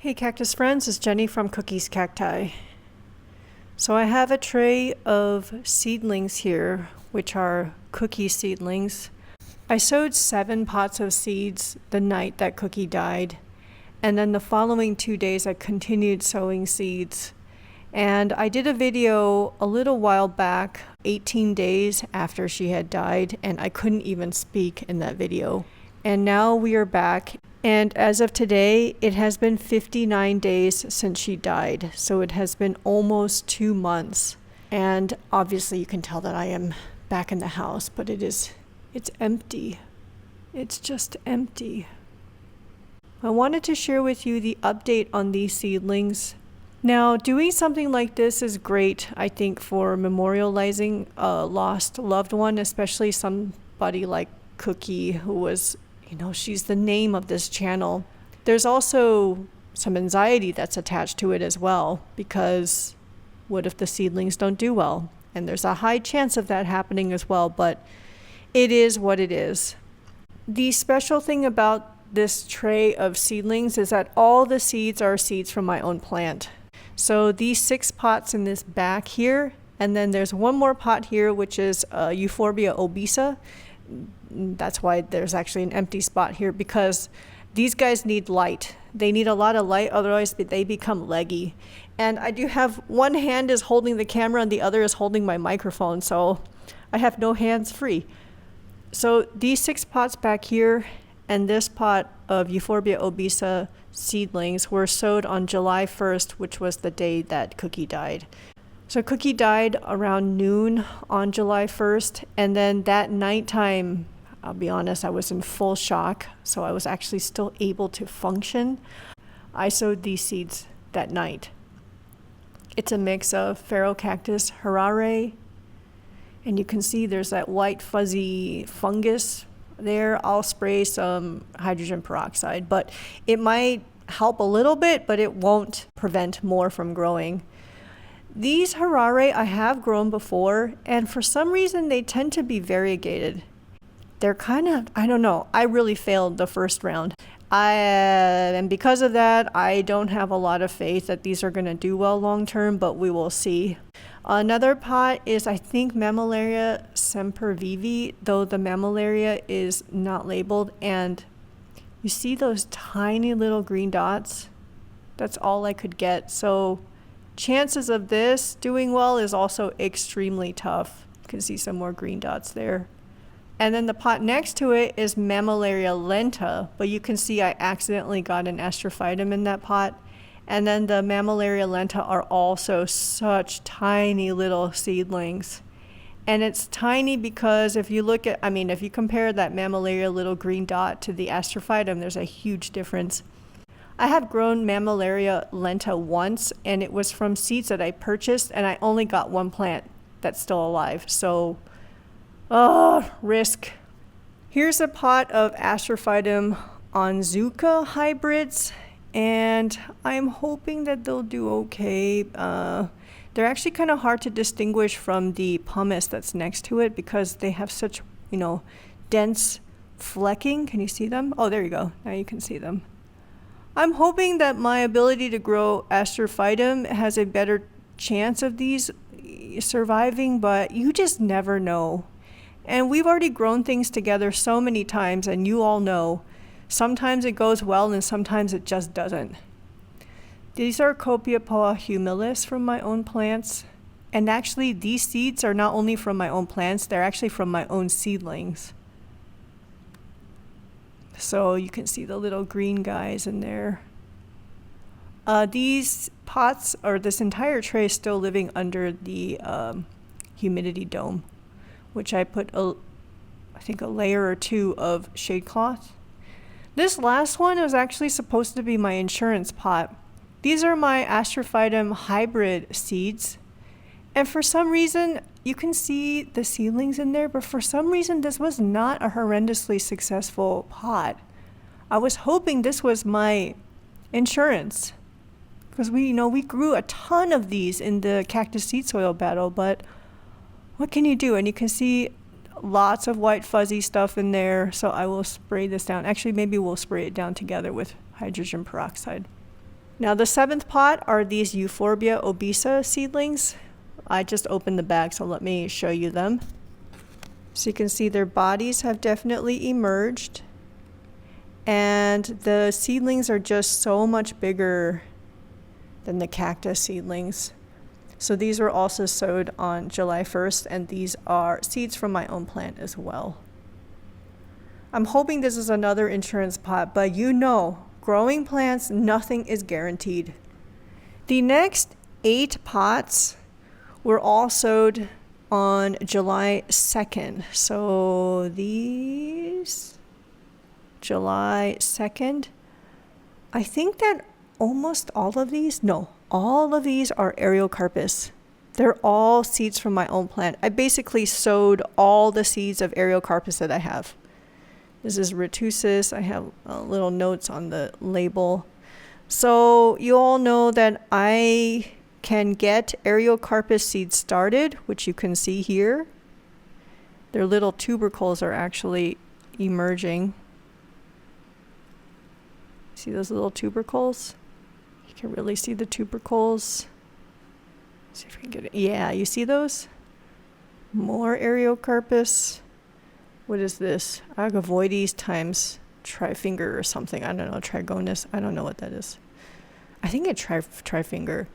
Hey cactus friends, it's Jenny from Cookie's Cacti. So I have a tray of seedlings here, which are cookie seedlings. I sowed 7 pots of seeds the night that Cookie died, and then the following 2 days I continued sowing seeds. And I did a video a little while back, 18 days after she had died, and I couldn't even speak in that video. And now we are back. And as of today, it has been 59 days since she died. So it has been almost 2 months. And obviously you can tell that I am back in the house, but it's empty. It's just empty. I wanted to share with you the update on these seedlings. Now, doing something like this is great, I think, for memorializing a lost loved one, especially somebody like Cookie, who was, she's the name of this channel. There's also some anxiety that's attached to it as well, because what if the seedlings don't do well? And there's a high chance of that happening as well, but it is what it is. The special thing about this tray of seedlings is that all the seeds are seeds from my own plant. So these 6 pots in this back here, and then there's one more pot here, which is Euphorbia obesa. That's why there's actually an empty spot here, because these guys need light. They need a lot of light, otherwise they become leggy. And I do have one hand is holding the camera and the other is holding my microphone, so I have no hands free. So these 6 pots back here and this pot of Euphorbia obesa seedlings were sowed on July 1st, which was the day that Cookie died. So Cookie died around noon on July 1st, and then that nighttime, I'll be honest, I was in full shock, so I was actually still able to function. I sowed these seeds that night. It's a mix of Cactus Harare, and you can see there's that white fuzzy fungus there. I'll spray some hydrogen peroxide, but it might help a little bit, but it won't prevent more from growing. These Harare I have grown before, and for some reason they tend to be variegated. They're kind of, I don't know, I really failed the first round. And because of that, I don't have a lot of faith that these are going to do well long term, but we will see. Another pot is, I think, Mammillaria sempervivi, though the Mammillaria is not labeled. And you see those tiny little green dots? That's all I could get. So chances of this doing well is also extremely tough. You can see some more green dots there. And then the pot next to it is Mammillaria lenta, but you can see I accidentally got an Astrophytum in that pot. And then the Mammillaria lenta are also such tiny little seedlings. And it's tiny because if you look at, if you compare that Mammillaria little green dot to the Astrophytum, there's a huge difference. I have grown Mammillaria lenta once, and it was from seeds that I purchased, and I only got one plant that's still alive. So, risk. Here's a pot of Astrophytum onzuka hybrids, and I'm hoping that they'll do okay. They're actually kind of hard to distinguish from the pumice that's next to it because they have such, dense flecking. Can you see them? Oh, there you go. Now you can see them. I'm hoping that my ability to grow Astrophytum has a better chance of these surviving, but you just never know. And we've already grown things together so many times, and you all know, sometimes it goes well and sometimes it just doesn't. These are Copiapoa humilis from my own plants. And actually, these seeds are not only from my own plants, they're actually from my own seedlings. So you can see the little green guys in there. These pots, or this entire tray, is still living under the humidity dome, which I put I think a layer or 2 of shade cloth. This last one was actually supposed to be my insurance pot. These are my Astrophytum hybrid seeds. And for some reason, you can see the seedlings in there, but for some reason this was not a horrendously successful pot. I was hoping this was my insurance, because we grew a ton of these in the cactus seed soil battle, but what can you do? And you can see lots of white fuzzy stuff in there, so I will spray this down. Actually, maybe we'll spray it down together with hydrogen peroxide. Now the 7th pot are these Euphorbia obesa seedlings. I just opened the bag, so let me show you them. So you can see their bodies have definitely emerged, and the seedlings are just so much bigger than the cactus seedlings. So these were also sowed on July 1st, and these are seeds from my own plant as well. I'm hoping this is another insurance pot, but you know, growing plants, nothing is guaranteed. The next 8 pots were all sowed on July 2nd. So these, July 2nd, I think that almost all of these, no, all of these are Ariocarpus. They're all seeds from my own plant. I basically sowed all the seeds of Ariocarpus that I have. This is retusis. I have little notes on the label. So you all know that I can get Ariocarpus seeds started, which you can see here. Their little tubercles are actually emerging. See those little tubercles? You can really see the tubercles. See if we can get it. Yeah, you see those? More Ariocarpus. What is this? Agavoides times trifinger or something. I don't know. Trigonus. I don't know what that is. I think it's trifinger.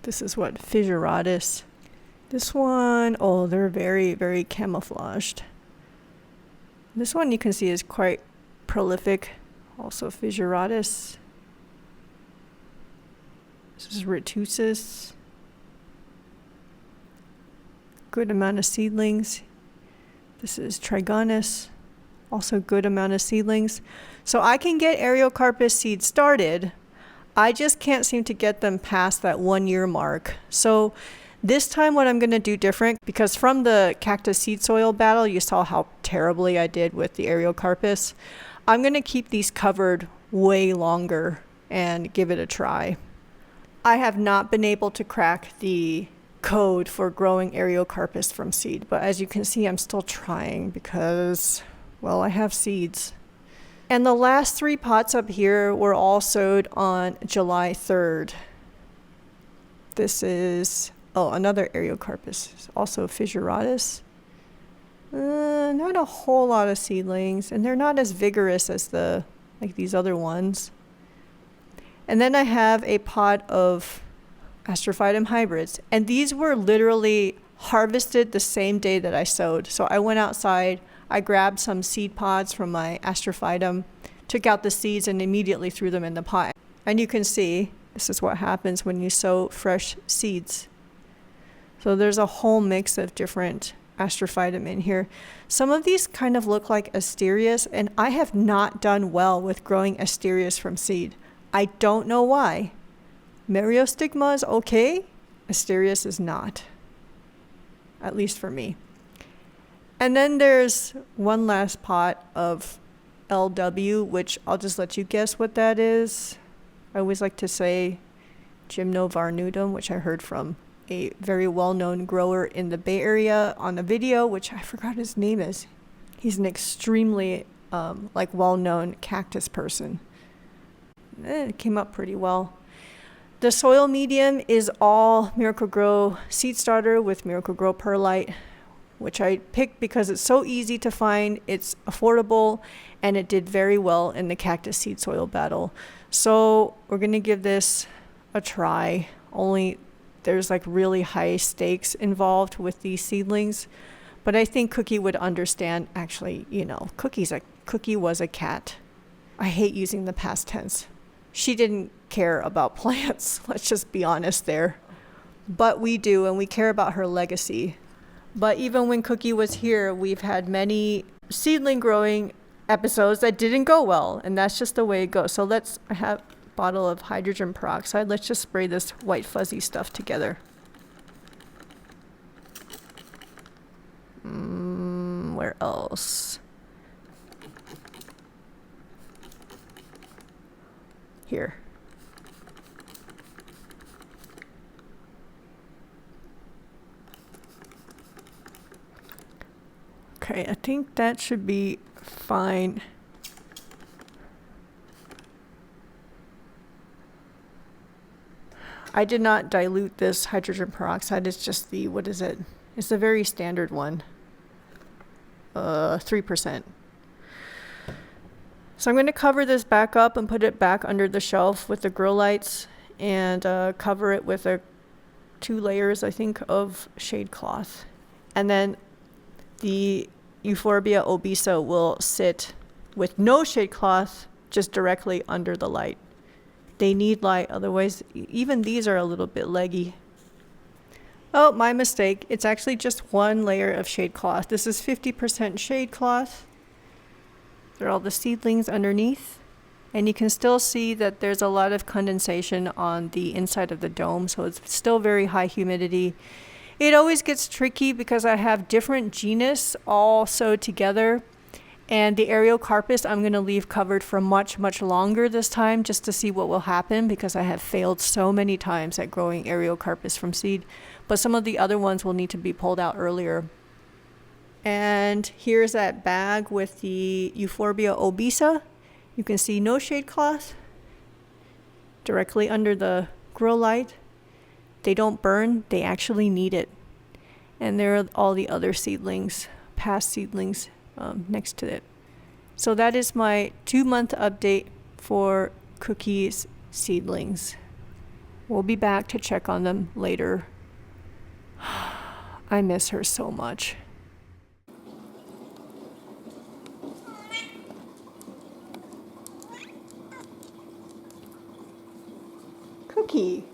This is what? Fissuratus. This one, oh, they're very, very camouflaged. This one you can see is quite prolific. Also Fissuratus. This is retusis. Good amount of seedlings. This is Trigonus, also good amount of seedlings. So I can get Ariocarpus seeds started. I just can't seem to get them past that 1 year mark. So this time what I'm going to do different, because from the cactus seed soil battle, you saw how terribly I did with the Ariocarpus. I'm going to keep these covered way longer and give it a try. I have not been able to crack the code for growing Ariocarpus from seed, but as you can see, I'm still trying because, well, I have seeds. And the last 3 pots up here were all sowed on July 3rd. This is, oh, another Ariocarpus, also Fissuratus. Not a whole lot of seedlings, and they're not as vigorous as like these other ones. And then I have a pot of Astrophytum hybrids, and these were literally harvested the same day that I sowed. So I went outside, I grabbed some seed pods from my Astrophytum, took out the seeds, and immediately threw them in the pot. And you can see this is what happens when you sow fresh seeds. So there's a whole mix of different Astrophytum in here. Some of these kind of look like Asterias, and I have not done well with growing Asterias from seed. I don't know why. Myriostigma is okay. Asterias is not. At least for me. And then there's one last pot of LW, which I'll just let you guess what that is. I always like to say Gymnovarnudum, which I heard from a very well-known grower in the Bay Area on a video, which I forgot his name is. He's an extremely well-known cactus person. It came up pretty well. The soil medium is all Miracle Gro seed starter with Miracle Gro perlite, which I picked because it's so easy to find, it's affordable, and it did very well in the cactus seed soil battle. So we're going to give this a try. Only there's like really high stakes involved with these seedlings. But I think Cookie would understand. Actually, you know, Cookie was a cat. I hate using the past tense. She didn't care about plants. Let's just be honest there. But we do, and we care about her legacy. But even when Cookie was here, we've had many seedling growing episodes that didn't go well, and that's just the way it goes. So I have a bottle of hydrogen peroxide. Let's just spray this white fuzzy stuff together. Where else? Here. Okay, I think that should be fine. I did not dilute this hydrogen peroxide. It's just the, what is it? It's the very standard one. 3%. So I'm going to cover this back up and put it back under the shelf with the grow lights and cover it with 2 layers, I think, of shade cloth. And then the Euphorbia obesa will sit with no shade cloth, just directly under the light. They need light, otherwise even these are a little bit leggy. Oh, my mistake. It's actually just 1 layer of shade cloth. This is 50% shade cloth. There are all the seedlings underneath. And you can still see that there's a lot of condensation on the inside of the dome, so it's still very high humidity. It always gets tricky because I have different genus all sowed together. And the Ariocarpus I'm going to leave covered for much, much longer this time just to see what will happen, because I have failed so many times at growing Ariocarpus from seed. But some of the other ones will need to be pulled out earlier. And here's that bag with the Euphorbia obesa. You can see no shade cloth directly under the grow light. They don't burn, they actually need it. And there are all the other seedlings, past seedlings, next to it. So that is my 2-month update for Cookie's seedlings. We'll be back to check on them later. I miss her so much. Cookie.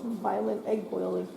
Some violent egg boiling.